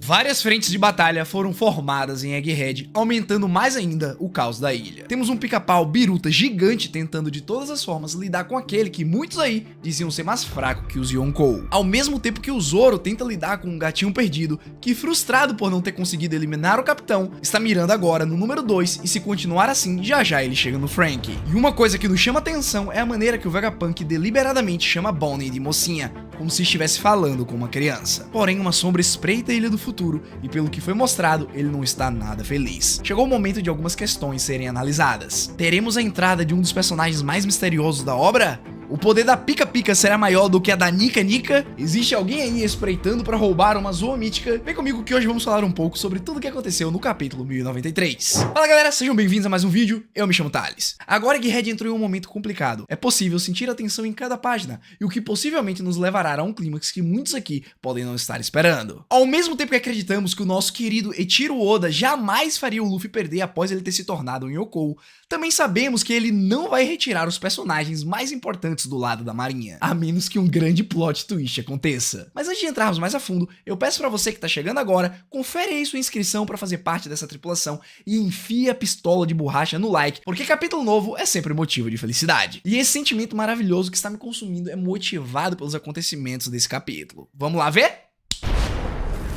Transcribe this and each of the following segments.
Várias frentes de batalha foram formadas em Egghead, aumentando mais ainda o caos da ilha. Temos um pica-pau biruta gigante tentando de todas as formas lidar com aquele que muitos aí diziam ser mais fraco que os Yonkou. Ao mesmo tempo que o Zoro tenta lidar com um gatinho perdido, que frustrado por não ter conseguido eliminar o capitão, está mirando agora no número 2 e se continuar assim, já já ele chega no Frank. E uma coisa que nos chama atenção é a maneira que o Vegapunk deliberadamente chama Bonnie de mocinha, como se estivesse falando com uma criança. Porém, uma sombra espreita a Ilha do Futuro e pelo que foi mostrado, ele não está nada feliz. Chegou o momento de algumas questões serem analisadas. Teremos a entrada de um dos personagens mais misteriosos da obra? O poder da Pika Pika será maior do que a da Nika Nika? Existe alguém aí espreitando para roubar uma zoa mítica? Vem comigo que hoje vamos falar um pouco sobre tudo o que aconteceu no capítulo 1093. Fala galera, sejam bem-vindos a mais um vídeo, eu me chamo Thales. Agora Egghead entrou em um momento complicado. É possível sentir a tensão em cada página, e o que possivelmente nos levará a um clímax que muitos aqui podem não estar esperando. Ao mesmo tempo que acreditamos que o nosso querido Eiichiro Oda jamais faria o Luffy perder após ele ter se tornado um Yonkou, também sabemos que ele não vai retirar os personagens mais importantes do lado da marinha, a menos que um grande plot twist aconteça. Mas antes de entrarmos mais a fundo, eu peço pra você que tá chegando agora, confere aí sua inscrição pra fazer parte dessa tripulação e enfia a pistola de borracha no like, porque capítulo novo é sempre motivo de felicidade. E esse sentimento maravilhoso que está me consumindo é motivado pelos acontecimentos desse capítulo. Vamos lá ver?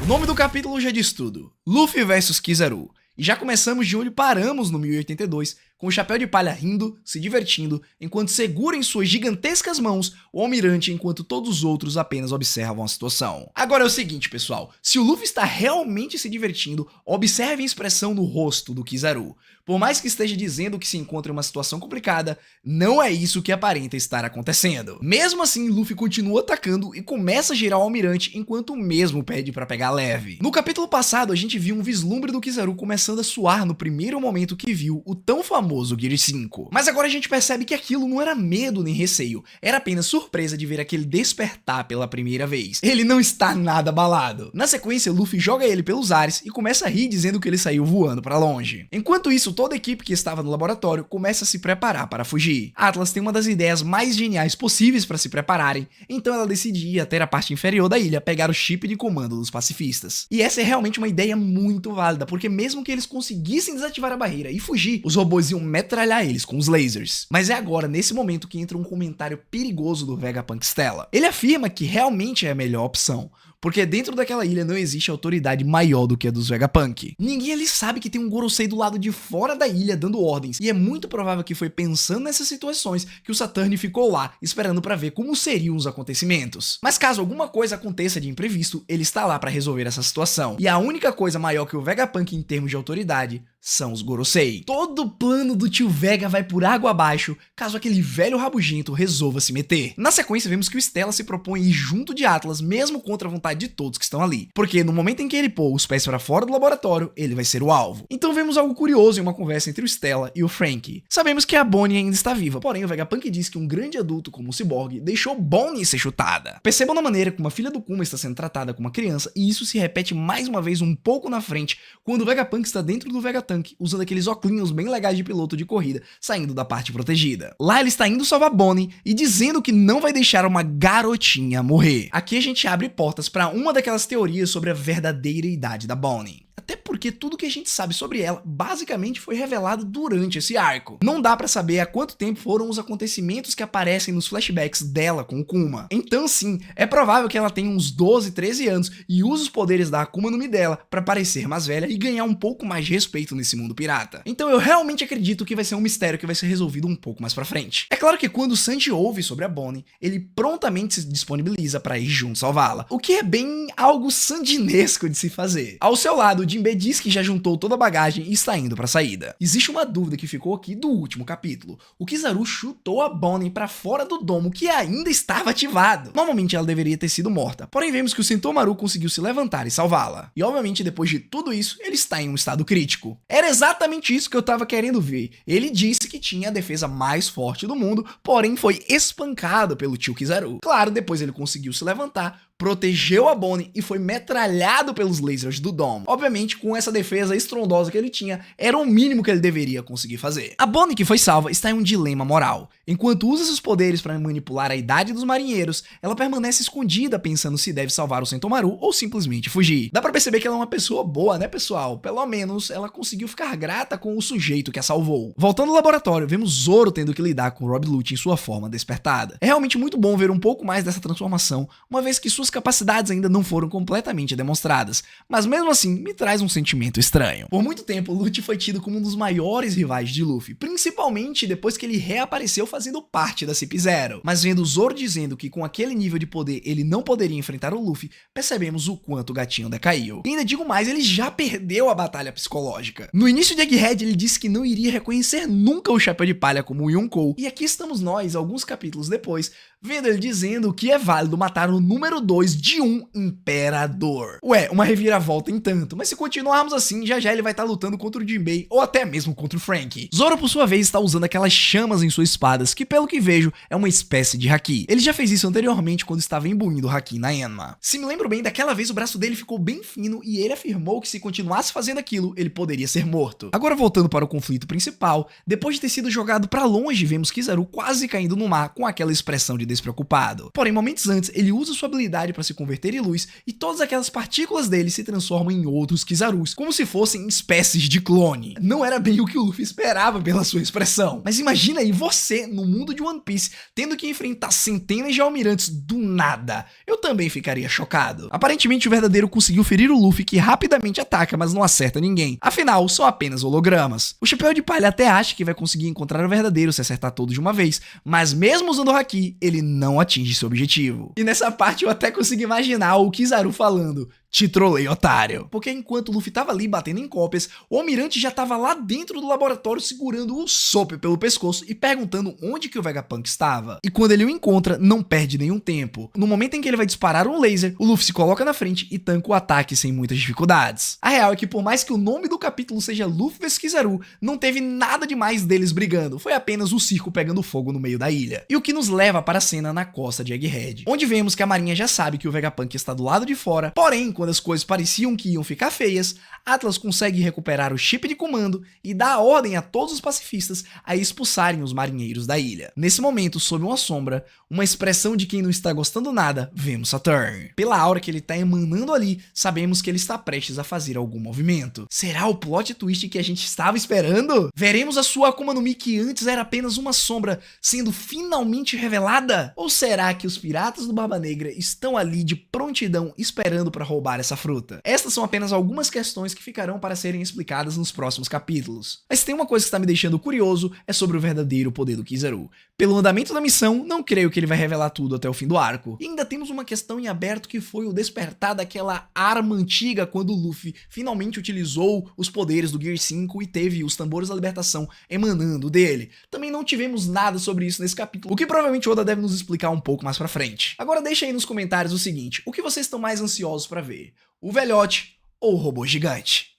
O nome do capítulo já diz tudo: Luffy vs Kizaru. E já começamos de onde paramos no 1082, com o Chapéu de Palha rindo, se divertindo, enquanto segura em suas gigantescas mãos o almirante, enquanto todos os outros apenas observam a situação. Agora é o seguinte, pessoal, se o Luffy está realmente se divertindo, observe a expressão no rosto do Kizaru. Por mais que esteja dizendo que se encontra em uma situação complicada, não é isso que aparenta estar acontecendo. Mesmo assim, Luffy continua atacando e começa a girar o almirante enquanto o mesmo pede para pegar leve. No capítulo passado, a gente viu um vislumbre do Kizaru começando a suar no primeiro momento que viu o tão famoso Gear 5. Mas agora a gente percebe que aquilo não era medo nem receio, era apenas surpresa de ver aquele despertar pela primeira vez. Ele não está nada abalado. Na sequência, Luffy joga ele pelos ares e começa a rir dizendo que ele saiu voando para longe. Enquanto isso, toda a equipe que estava no laboratório começa a se preparar para fugir. Atlas tem uma das ideias mais geniais possíveis para se prepararem, então ela decide ir até a parte inferior da ilha pegar o chip de comando dos pacifistas. E essa é realmente uma ideia muito válida, porque mesmo que eles conseguissem desativar a barreira e fugir, os robôs iam metralhar eles com os lasers. Mas é agora, nesse momento, que entra um comentário perigoso do Vegapunk Stella. Ele afirma que realmente é a melhor opção, porque dentro daquela ilha não existe autoridade maior do que a dos Vegapunk. Ninguém ali sabe que tem um Gorosei do lado de fora da ilha dando ordens, e é muito provável que foi pensando nessas situações que o Saturn ficou lá, esperando para ver como seriam os acontecimentos. Mas caso alguma coisa aconteça de imprevisto, ele está lá para resolver essa situação. E a única coisa maior que o Vegapunk em termos de autoridade são os Gorosei. Todo o plano do tio Vega vai por água abaixo caso aquele velho rabugento resolva se meter. Na sequência, vemos que o Stella se propõe ir junto de Atlas, mesmo contra a vontade de todos que estão ali, porque no momento em que ele pôr os pés para fora do laboratório, ele vai ser o alvo. Então vemos algo curioso em uma conversa entre o Stella e o Frank. Sabemos que a Bonnie ainda está viva, porém o Vegapunk diz que um grande adulto como o Cyborg deixou Bonnie ser chutada. Percebam na maneira como a filha do Kuma está sendo tratada como uma criança, e isso se repete mais uma vez um pouco na frente, quando o Vegapunk está dentro do Vegatank, usando aqueles óculos bem legais de piloto de corrida, saindo da parte protegida. Lá ele está indo salvar Bonnie e dizendo que não vai deixar uma garotinha morrer. Aqui a gente abre portas para uma daquelas teorias sobre a verdadeira idade da Bonnie. Até porque tudo que a gente sabe sobre ela basicamente foi revelado durante esse arco. Não dá pra saber há quanto tempo foram os acontecimentos que aparecem nos flashbacks dela com o Kuma. Então sim, é provável que ela tenha uns 12, 13 anos e use os poderes da Akuma no Mi dela pra parecer mais velha e ganhar um pouco mais de respeito nesse mundo pirata. Então eu realmente acredito que vai ser um mistério que vai ser resolvido um pouco mais pra frente. É claro que quando o Sanji ouve sobre a Bonnie, ele prontamente se disponibiliza pra ir junto salvá-la, o que é bem algo sandinesco de se fazer. Ao seu lado, Jinbe diz que já juntou toda a bagagem e está indo para a saída. Existe uma dúvida que ficou aqui do último capítulo. O Kizaru chutou a Bonnie para fora do domo que ainda estava ativado. Normalmente ela deveria ter sido morta, porém vemos que o Sentomaru conseguiu se levantar e salvá-la. E obviamente depois de tudo isso, ele está em um estado crítico. Era exatamente isso que eu estava querendo ver. Ele disse que tinha a defesa mais forte do mundo, porém foi espancado pelo tio Kizaru. Claro, depois ele conseguiu se levantar, protegeu a Bonnie e foi metralhado pelos lasers do Dom. Obviamente, com essa defesa estrondosa que ele tinha, era o mínimo que ele deveria conseguir fazer. A Bonnie, que foi salva, está em um dilema moral. Enquanto usa seus poderes para manipular a idade dos marinheiros, ela permanece escondida pensando se deve salvar o Sentomaru ou simplesmente fugir. Dá pra perceber que ela é uma pessoa boa, né, pessoal? Pelo menos ela conseguiu ficar grata com o sujeito que a salvou. Voltando ao laboratório, vemos Zoro tendo que lidar com Rob Lute em sua forma despertada. É realmente muito bom ver um pouco mais dessa transformação, uma vez que suas capacidades ainda não foram completamente demonstradas, mas mesmo assim me traz um sentimento estranho. Por muito tempo, Lute foi tido como um dos maiores rivais de Luffy, principalmente depois que ele reapareceu fazendo parte da CP0. Mas vendo Zoro dizendo que com aquele nível de poder ele não poderia enfrentar o Luffy, percebemos o quanto o gatinho decaiu. E ainda digo mais, ele já perdeu a batalha psicológica. No início de Egghead, ele disse que não iria reconhecer nunca o Chapéu de Palha como o Yonkou, e aqui estamos nós, alguns capítulos depois, vendo ele dizendo que é válido matar o número 2 de um imperador. Ué, uma reviravolta em tanto, mas se continuarmos assim, já ele vai estar lutando contra o Jinbei ou até mesmo contra o Franky. Zoro, por sua vez, está usando aquelas chamas em suas espadas, que pelo que vejo, é uma espécie de haki. Ele já fez isso anteriormente quando estava imbuindo o haki na Enma. Se me lembro bem, daquela vez o braço dele ficou bem fino e ele afirmou que se continuasse fazendo aquilo, ele poderia ser morto. Agora voltando para o conflito principal, depois de ter sido jogado para longe, vemos Kizaru quase caindo no mar com aquela expressão de despreocupado. Porém, momentos antes, ele usa sua habilidade para se converter em luz e todas aquelas partículas dele se transformam em outros Kizarus, como se fossem espécies de clone. Não era bem o que o Luffy esperava pela sua expressão. Mas imagina aí você, no mundo de One Piece, tendo que enfrentar centenas de almirantes do nada. Eu também ficaria chocado. Aparentemente, o verdadeiro conseguiu ferir o Luffy, que rapidamente ataca, mas não acerta ninguém. Afinal, são apenas hologramas. O Chapéu de Palha até acha que vai conseguir encontrar o verdadeiro se acertar todos de uma vez, mas mesmo usando o haki, ele não atinge seu objetivo. E nessa parte eu até consigo imaginar o Kizaru falando: "Te trolei, otário." Porque enquanto o Luffy tava ali batendo em cópias, o almirante já tava lá dentro do laboratório segurando o Sop pelo pescoço e perguntando onde que o Vegapunk estava. E quando ele o encontra, não perde nenhum tempo. No momento em que ele vai disparar um laser, o Luffy se coloca na frente e tanca o ataque sem muitas dificuldades. A real é que por mais que o nome do capítulo seja Luffy vs Kizaru, não teve nada demais deles brigando, foi apenas o circo pegando fogo no meio da ilha. E o que nos leva para a cena na costa de Egghead, onde vemos que a marinha já sabe que o Vegapunk está do lado de fora, porém, quando as coisas pareciam que iam ficar feias, Atlas consegue recuperar o chip de comando e dá a ordem a todos os pacifistas a expulsarem os marinheiros da ilha. Nesse momento, sob uma sombra, uma expressão de quem não está gostando nada, vemos Saturn. Pela aura que ele está emanando ali, sabemos que ele está prestes a fazer algum movimento. Será o plot twist que a gente estava esperando? Veremos a sua Akuma no Mi, que antes era apenas uma sombra, sendo finalmente revelada? Ou será que os piratas do Barba Negra estão ali de prontidão esperando para roubar essa fruta? Estas são apenas algumas questões que ficarão para serem explicadas nos próximos capítulos. Mas tem uma coisa que está me deixando curioso, é sobre o verdadeiro poder do Kizaru. Pelo andamento da missão, não creio que ele vai revelar tudo até o fim do arco. E ainda temos uma questão em aberto, que foi o despertar daquela arma antiga quando o Luffy finalmente utilizou os poderes do Gear 5 e teve os tambores da libertação emanando dele. Também não tivemos nada sobre isso nesse capítulo, o que provavelmente Oda deve nos explicar um pouco mais pra frente. Agora deixa aí nos comentários o seguinte: o que vocês estão mais ansiosos pra ver? O velhote ou o robô gigante?